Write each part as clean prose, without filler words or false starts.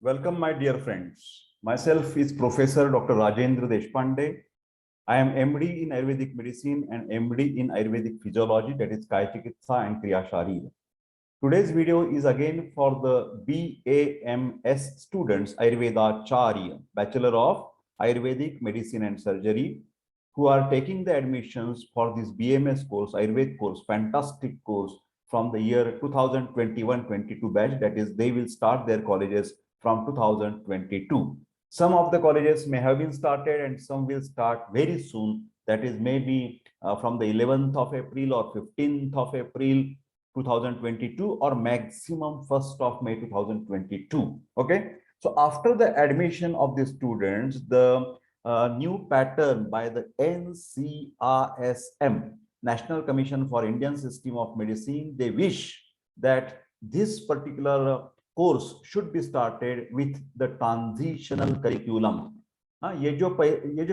Welcome, my dear friends. Myself is Professor Dr. Rajendra Deshpande. I am MD in Ayurvedic medicine and MD in Ayurvedic physiology, that is Kaya Chikitsa and Kriya Sharira. Today's video is again for the BAMS students, Ayurveda Charya, Bachelor of Ayurvedic Medicine and Surgery, who are taking the admissions for this BMS course, Ayurveda course, fantastic course from the year 2021-22 batch. That is, they will start their colleges from 2022. Some of the colleges may have been started and some will start very soon. That is maybe from the 11th of April or 15th of April 2022 or maximum 1st of May 2022. Okay. So after the admission of the students, the new pattern by the NCISM, National Commission for Indian System of Medicine, they wish that this particular course should be started with the transitional curriculum. ये जो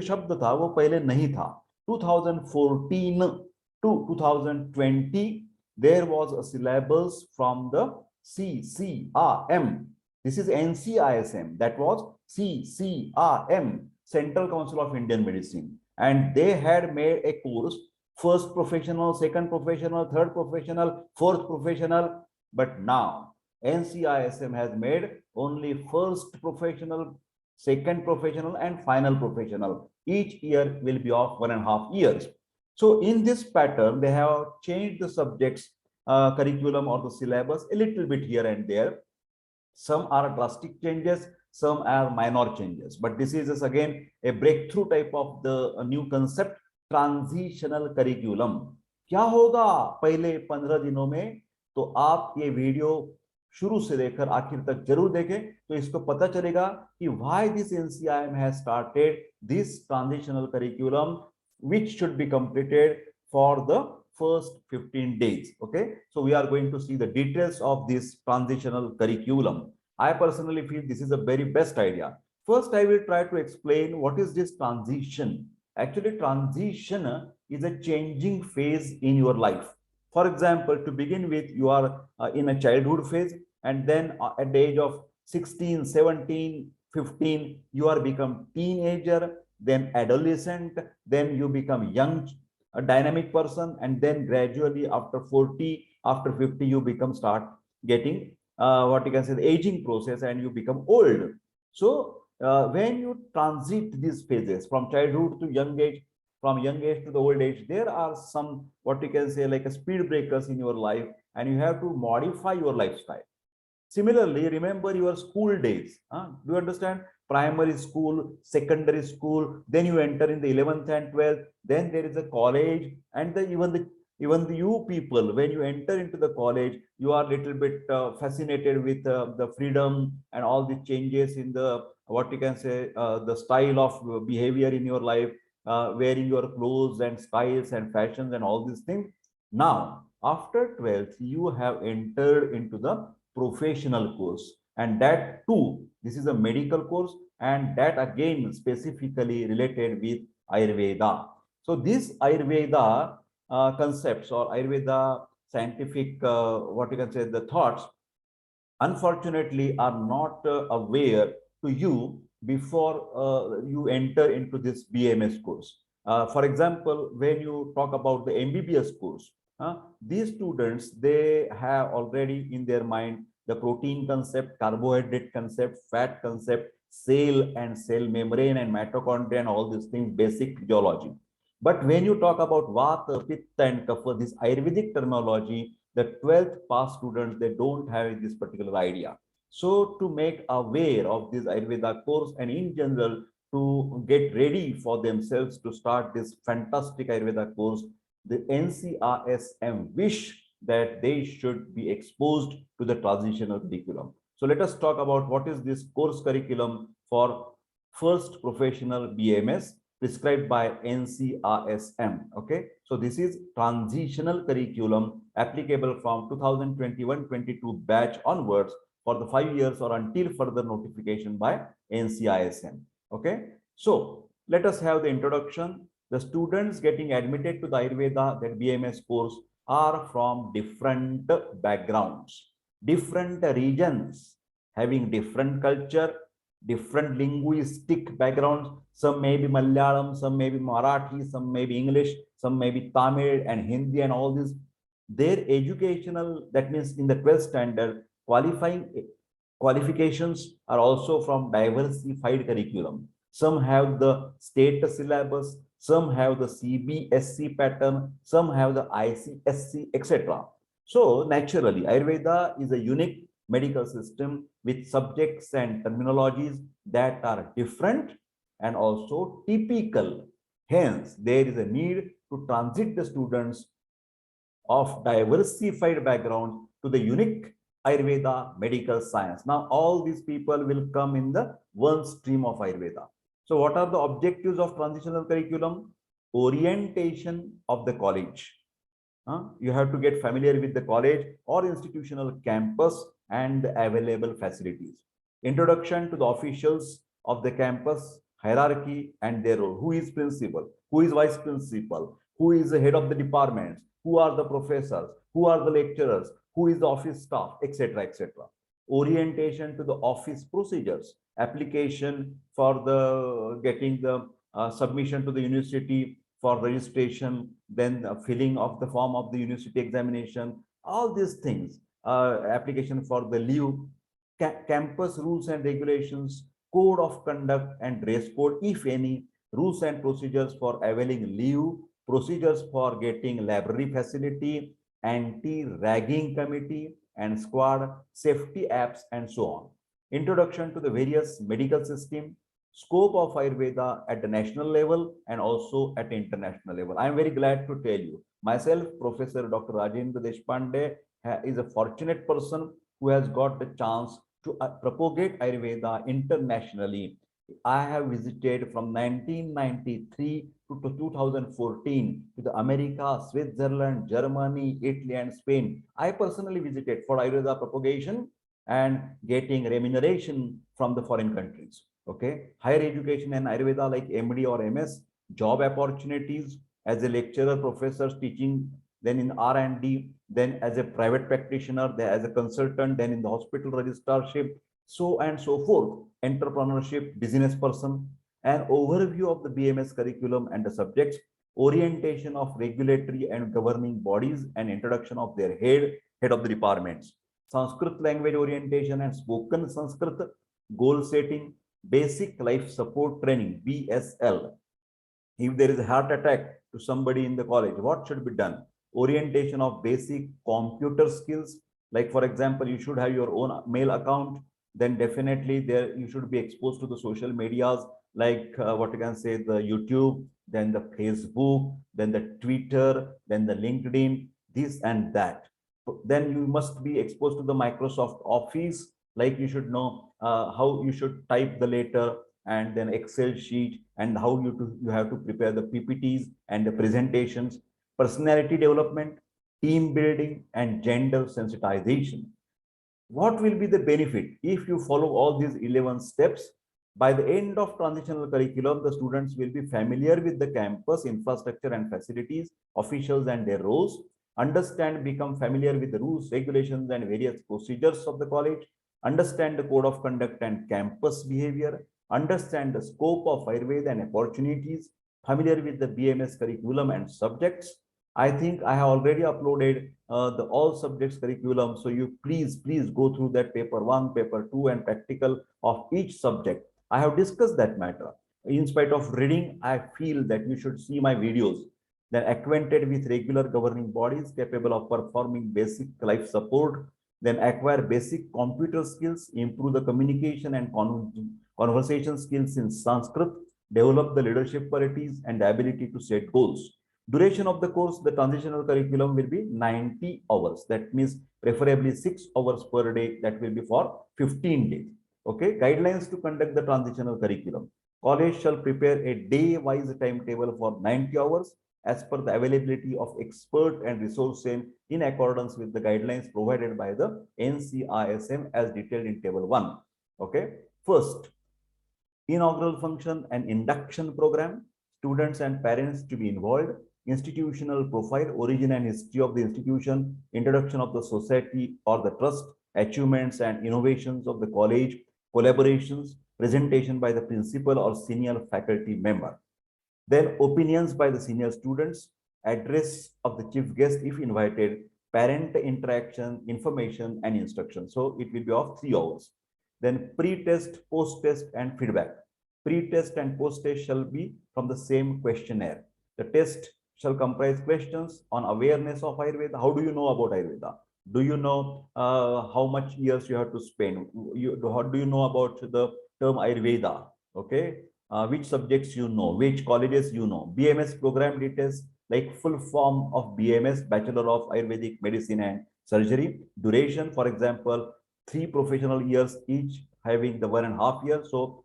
शब्द था वो पहले नहीं था. 2014 to 2020 there was a syllabus from the CCRM. This is NCISM. That was CCRM, Central Council of Indian Medicine, and they had made a course: first professional, second professional, third professional, fourth professional. But now NCISM has made only first professional, second professional, and final professional. Each year will be of 1.5 years. So in this pattern, they have changed the subjects curriculum or the syllabus a little bit here and there. Some are drastic changes, some are minor changes. But this is again a breakthrough type of the new concept, transitional curriculum. क्या होगा पहले 15 दिनों में? तो आप ये video शुरू से लेकर आखिर तक जरूर देखें, तो इसको पता चलेगा कि why this NCIM has started this transitional curriculum, which should be completed for the first 15 days. Okay, so we are going to see the details of this transitional curriculum. I personally feel this is a very best idea. First, I will try to explain what is this transition. Actually, transition is a changing phase in your life. For example, to begin with, you are in a childhood phase, and then at the age of 16, 17, 15, you are become teenager, then adolescent, then you become young, a dynamic person, and then gradually after 40, after 50, you start getting what you can say the aging process, and you become old. So when you transit these phases from childhood to young age, from young age to the old age, there are some what you can say like a speed breakers in your life, and you have to modify your lifestyle. Similarly, remember your school days. Do you understand? Primary school, secondary school, then you enter in the 11th and 12th, then there is a college, and even the you people, when you enter into the college, you are a little bit fascinated with the freedom and all the changes in the what you can say the style of behavior in your life, wearing your clothes and styles and fashions and all these things. Now, after 12th, you have entered into the professional course, and that too, this is a medical course, and that again specifically related with Ayurveda. So this Ayurveda concepts or Ayurveda scientific what you can say the thoughts, unfortunately, are not aware to you before you enter into this BMS course. For example, when you talk about the MBBS course, these students, they have already in their mind the protein concept, carbohydrate concept, fat concept, cell and cell membrane and mitochondria and all these things, basic physiology. But when you talk about Vata, Pitta and Kapha, this Ayurvedic terminology, the 12th pass students, they don't have this particular idea. So to make aware of this Ayurveda course and in general to get ready for themselves to start this fantastic Ayurveda course, the NCISM wish that they should be exposed to the transitional curriculum. So let us talk about what is this course curriculum for first professional BMS prescribed by NCISM. Okay, so this is transitional curriculum applicable from 2021-22 batch onwards for the 5 years or until further notification by NCISM. Okay, so let us have the introduction. The students getting admitted to the Ayurveda, that BMS course, are from different backgrounds, different regions, having different culture, different linguistic backgrounds. Some may be Malayalam, some may be Marathi, some may be English, some may be Tamil and Hindi and all this. Their educational, that means in the 12th standard, qualifications are also from diversified curriculum. Some have the state syllabus, some have the CBSE pattern, some have the ICSC, etc. So naturally, Ayurveda is a unique medical system with subjects and terminologies that are different and also typical. Hence, there is a need to transit the students of diversified backgrounds to the unique Ayurveda medical science. Now, all these people will come in the one stream of Ayurveda. So, what are the objectives of transitional curriculum? Orientation of the college. You have to get familiar with the college or institutional campus and the available facilities. Introduction to the officials of the campus, hierarchy and their role. Who is principal? Who is vice principal? Who is the head of the departments? Who are the professors? Who are the lecturers? Who is the office staff, etc., etc. Orientation to the office procedures, application for the getting the submission to the university for registration, then the filling of the form of the university examination, all these things, application for the leave, campus rules and regulations, code of conduct and dress code, if any, rules and procedures for availing leave, procedures for getting library facility, anti-ragging committee and squad, safety apps, and so on. Introduction to the various medical system, scope of Ayurveda at the national level and also at international level. I am very glad to tell you, myself, Professor Dr. Rajendra Deshpande, is a fortunate person who has got the chance to propagate Ayurveda internationally. I have visited from 1993 to 2014 to the America, Switzerland, Germany, Italy, and Spain. I personally visited for Ayurveda propagation and getting remuneration from the foreign countries. Okay, higher education and Ayurveda like MD or MS, job opportunities as a lecturer, professors teaching, then in R&D, then as a private practitioner, then as a consultant, then in the hospital registrarship, so and so forth, entrepreneurship, business person, an overview of the BMS curriculum and the subjects, orientation of regulatory and governing bodies and introduction of their head of the departments, Sanskrit language orientation and spoken Sanskrit, goal setting, basic life support training, BSL. If there is a heart attack to somebody in the college, what should be done? Orientation of basic computer skills. Like for example, you should have your own mail account. Then definitely there you should be exposed to the social medias like what you can say, the YouTube, then the Facebook, then the Twitter, then the LinkedIn, this and that. Then you must be exposed to the Microsoft Office, like you should know how you should type the letter and then Excel sheet and how you have to prepare the PPTs and the presentations, personality development, team building, and gender sensitization. What will be the benefit if you follow all these 11 steps? By the end of transitional curriculum, the students will be familiar with the campus infrastructure and facilities, officials and their roles, understand, become familiar with the rules, regulations, and various procedures of the college, understand the code of conduct and campus behavior, understand the scope of Ayurveda and opportunities, familiar with the BMS curriculum and subjects. I think I have already uploaded the all subjects curriculum. So you please go through that paper 1, paper 2, and practical of each subject. I have discussed that matter. In spite of reading, I feel that you should see my videos. Then acquainted with regular governing bodies capable of performing basic life support, then acquire basic computer skills, improve the communication and conversation skills in Sanskrit, develop the leadership qualities and the ability to set goals. Duration of the course, the transitional curriculum will be 90 hours. That means preferably 6 hours per day. That will be for 15 days. Okay. Guidelines to conduct the transitional curriculum. College shall prepare a day-wise timetable for 90 hours as per the availability of expert and resources in accordance with the guidelines provided by the NCISM as detailed in table 1. Okay. First, inaugural function and induction program. Students and parents to be involved. Institutional profile, origin and history of the institution, introduction of the society or the trust, achievements and innovations of the college, collaborations, presentation by the principal or senior faculty member. Then opinions by the senior students, address of the chief guest if invited, parent interaction, information and instruction. So it will be of 3 hours. Then pre-test, post-test and feedback. Pre-test and post-test shall be from the same questionnaire. The test shall comprise questions on awareness of Ayurveda. How do you know about Ayurveda? Do you know how much years you have to spend? How do you know about the term Ayurveda? Okay. Which subjects you know, which colleges you know, BMS program details like full form of BMS, Bachelor of Ayurvedic Medicine and Surgery, duration, for example, 3 professional years each having the 1.5 years. So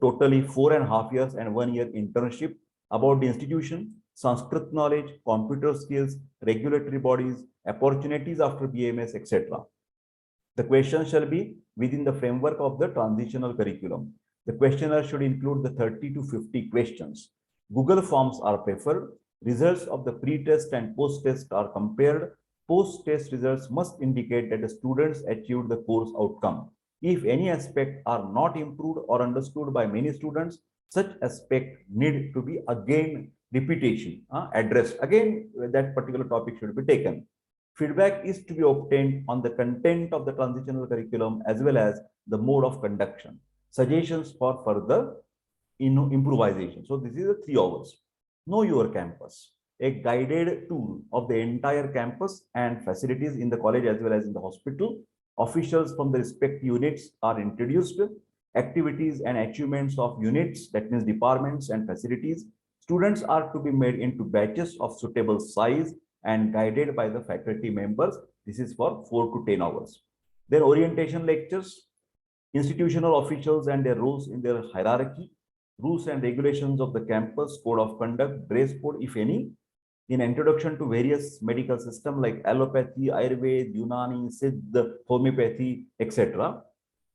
totally 4.5 years and 1 year internship. About the institution, Sanskrit knowledge, computer skills, regulatory bodies, opportunities after BMS, etc. The question shall be within the framework of the transitional curriculum. The questionnaire should include the 30 to 50 questions. Google Forms are preferred. Results of the pre-test and post-test are compared. Post-test results must indicate that the students achieved the course outcome. If any aspect are not improved or understood by many students, such aspect need to be again repetition, addressed. Again, that particular topic should be taken. Feedback is to be obtained on the content of the transitional curriculum as well as the mode of conduction. Suggestions for further improvisation. So this is the 3 hours. Know your campus, a guided tour of the entire campus and facilities in the college as well as in the hospital. Officials from the respective units are introduced. Activities and achievements of units, that means departments and facilities. Students are to be made into batches of suitable size and guided by the faculty members. This is for 4 to 10 hours. Then orientation lectures, institutional officials and their roles in their hierarchy, rules and regulations of the campus, code of conduct, dress code, if any, in introduction to various medical systems like allopathy, Ayurveda, Unani, Siddha, homeopathy, etc.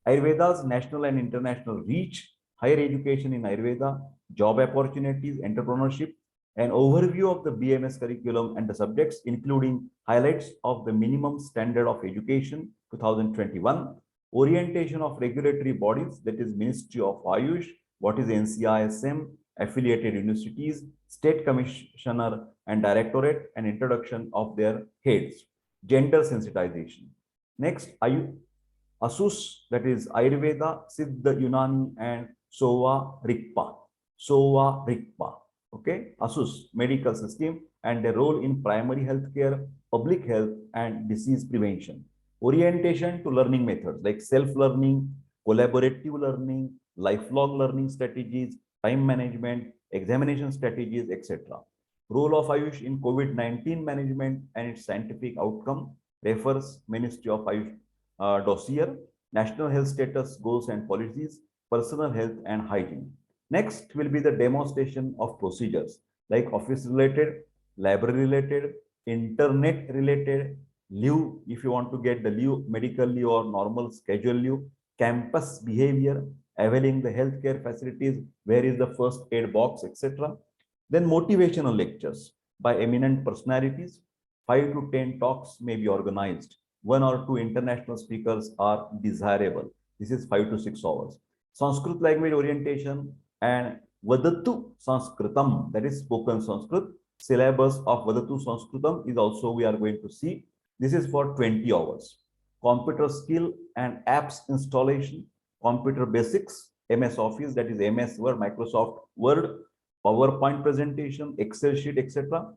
Ayurveda's national and international reach, higher education in Ayurveda, job opportunities, entrepreneurship, an overview of the BMS curriculum and the subjects, including highlights of the minimum standard of education 2021, orientation of regulatory bodies, that is Ministry of Ayush, what is NCISM, affiliated universities, state commissioner and directorate, and introduction of their heads, gender sensitization. Next, ASUS, that is Ayurveda, Siddha, Unani, and Sova Rigpa. Sova Rigpa. Okay, ASUS, medical system, and their role in primary health care, public health, and disease prevention. Orientation to learning methods like self-learning, collaborative learning, lifelong learning strategies, time management, examination strategies, etc. Role of Ayush in COVID-19 management and its scientific outcome, refers Ministry of Ayush dossier, national health status, goals and policies, personal health and hygiene. Next will be the demonstration of procedures like office related, library related, internet related, leave, if you want to get the leave, medical leave or normal schedule leave, campus behavior, availing the healthcare facilities, where is the first aid box, etc. Then motivational lectures by eminent personalities. 5 to 10 talks may be organized. 1 or 2 international speakers are desirable. This is 5 to 6 hours. Sanskrit language orientation and Vadatu Sanskritam, that is spoken Sanskrit. Syllabus of Vadatu Sanskritam is also we are going to see. This is for 20 hours. Computer skill and apps installation, computer basics, MS Office, that is MS Word, Microsoft Word, PowerPoint presentation, Excel sheet, etc.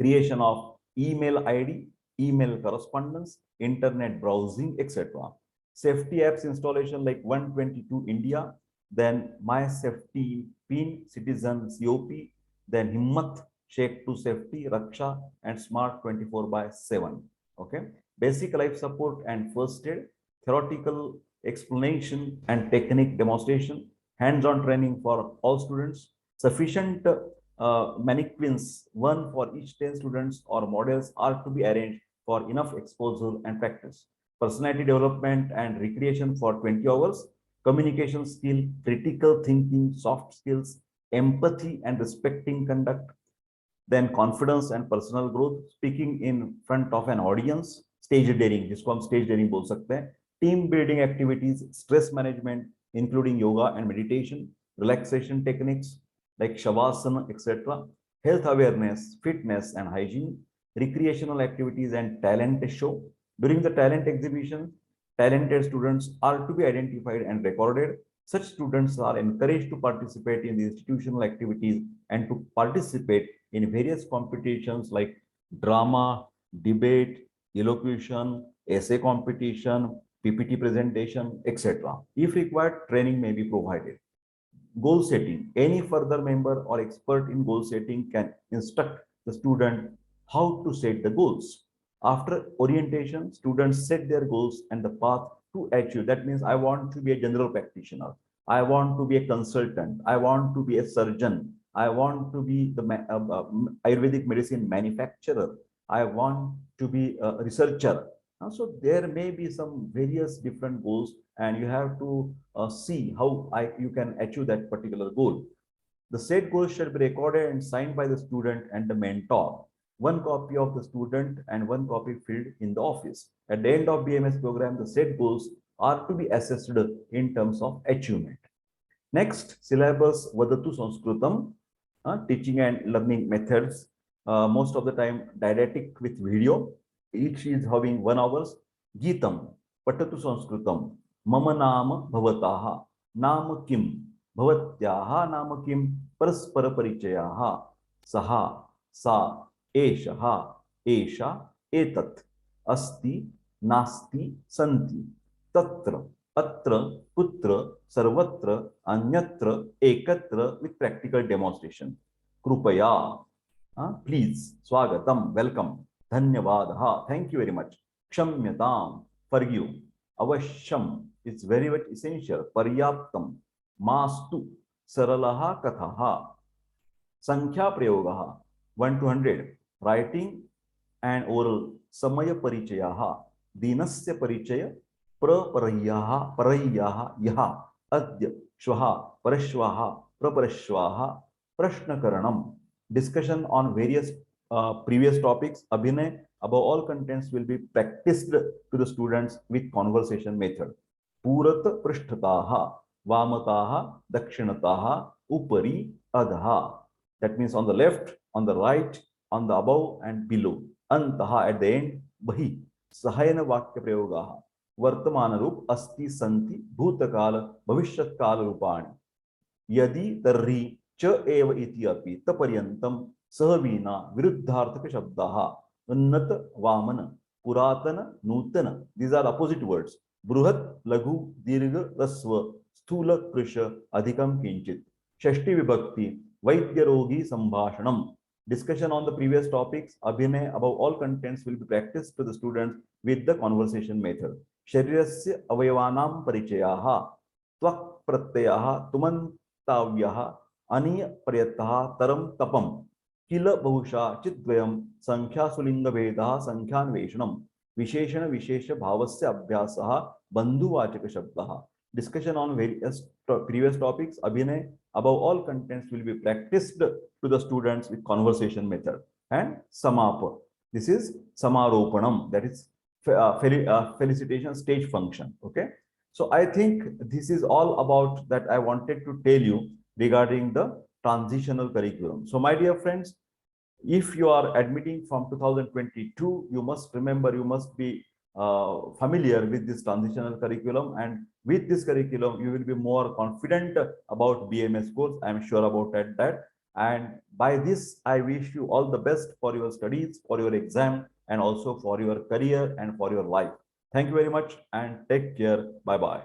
Creation of email ID, email correspondence, internet browsing, etc. Safety apps installation like 122 India, then My Safety Pin, Citizen COP, then Himmat, Shake to Safety, Raksha, and Smart 24/7. Okay. Basic life support and first aid, theoretical explanation and technique demonstration, hands-on training for all students, sufficient mannequins, 1 for each 10 students or models are to be arranged for enough exposure and practice. Personality development and recreation for 20 hours, communication skill, critical thinking, soft skills, empathy and respecting conduct, then confidence and personal growth, speaking in front of an audience, stage daring, जिसको हम stage daring बोल सकते हैं, team building activities, stress management including yoga and meditation, relaxation techniques like shavasana, etc., health awareness, fitness and hygiene, recreational activities and talent show. During the talent exhibition, talented students are to be identified and recorded. Such students are encouraged to participate in the institutional activities and to participate in various competitions like drama, debate, elocution, essay competition, PPT presentation, etc. If required, training may be provided. Goal setting. Any further member or expert in goal setting can instruct the student how to set the goals. After orientation, students set their goals and the path to achieve. That means I want to be a general practitioner. I want to be a consultant. I want to be a surgeon. I want to be the Ayurvedic medicine manufacturer. I want to be a researcher. So there may be some various different goals, and you have to see how you can achieve that particular goal. The set goals should be recorded and signed by the student and the mentor. One copy of the student and one copy filled in the office. At the end of BMS program, the set goals are to be assessed in terms of achievement. Next, syllabus Vadatu Sanskritam, teaching and learning methods. Most of the time, didactic with video. Each is having 1 hour. Geetam, Patatu Sanskritam, Mama Nama Bhavataha, Nama Kim, Bhavatyaha Nama Kim, Paraspara Parichayaha, Saha, Sa, Eshaha, Esha, Etat, Asti, Nasti, Santi, Tatra, Atra, Putra, Sarvatra, Anyatra, Ekatra with practical demonstration. Krupaya, please, Swagatam, welcome. Dhanyavadha, thank you very much. Kshamyatam, forgive. Avashyam, it's very much essential. Paryaptam, Mastu, Saralaha Kathaha. Sankhya Prayogaha, 1 to 100. Writing and oral. Samaya Parichayaha. Dinasya Parichaya. Praparayyaha, Parayyaha, Yaha. Adya, Shvaha, Parashvaha, Praparashvaha. Prashnakaranam. Discussion on various previous topics. Abhinay, above all contents will be practiced to the students with conversation method. Purat Prishtataha, Vamataha, Dakshinataha, Upari, Adha. That means on the left, on the right, on the above and below. Antaha at the end, Bahi. Sahayana Vakya Prayogaha. Vartamana Rup Asti Santi Bhutakala Bhavishyat Kala Rupani. Yadi Tarri Cha Eva Iti Api Taparyantam Sahavina Viruddharthaka Shabdaha Unnata Vamana Puratana Nutana. These are opposite words. Bruhat Laghu Dirgha Rasva Sthula Krisha Adhikam Kinchit. Shashti Vibhakti Vaidyarogi Sambhashanam. Discussion on the previous topics. Abhinay above all contents will be practiced to the students with the conversation method. Sharirasya avayavanam parichayaha. Tvak pratyaha tumantavyaha. Aniya prayataha taram tapam. Kila bahusha chidvayam sankhya sulinga vedaha sankhyan veshanam. Visheshana vishesha bhavasya abhyasaha bandhu vachaka shabdaha. Discussion on various previous topics. Abhinay above all contents will be practiced to the students with conversation method. And samapa. This is samaropanam. That is felicitation stage function. Okay. So I think this is all about that I wanted to tell you regarding the transitional curriculum. So my dear friends, if you are admitting from 2022, you must remember, you must be familiar with this transitional curriculum, and with this curriculum you will be more confident about BMS course. I am sure about that. And by this I wish you all the best for your studies, for your exam, and also for your career and for your life. Thank you very much and take care. Bye bye.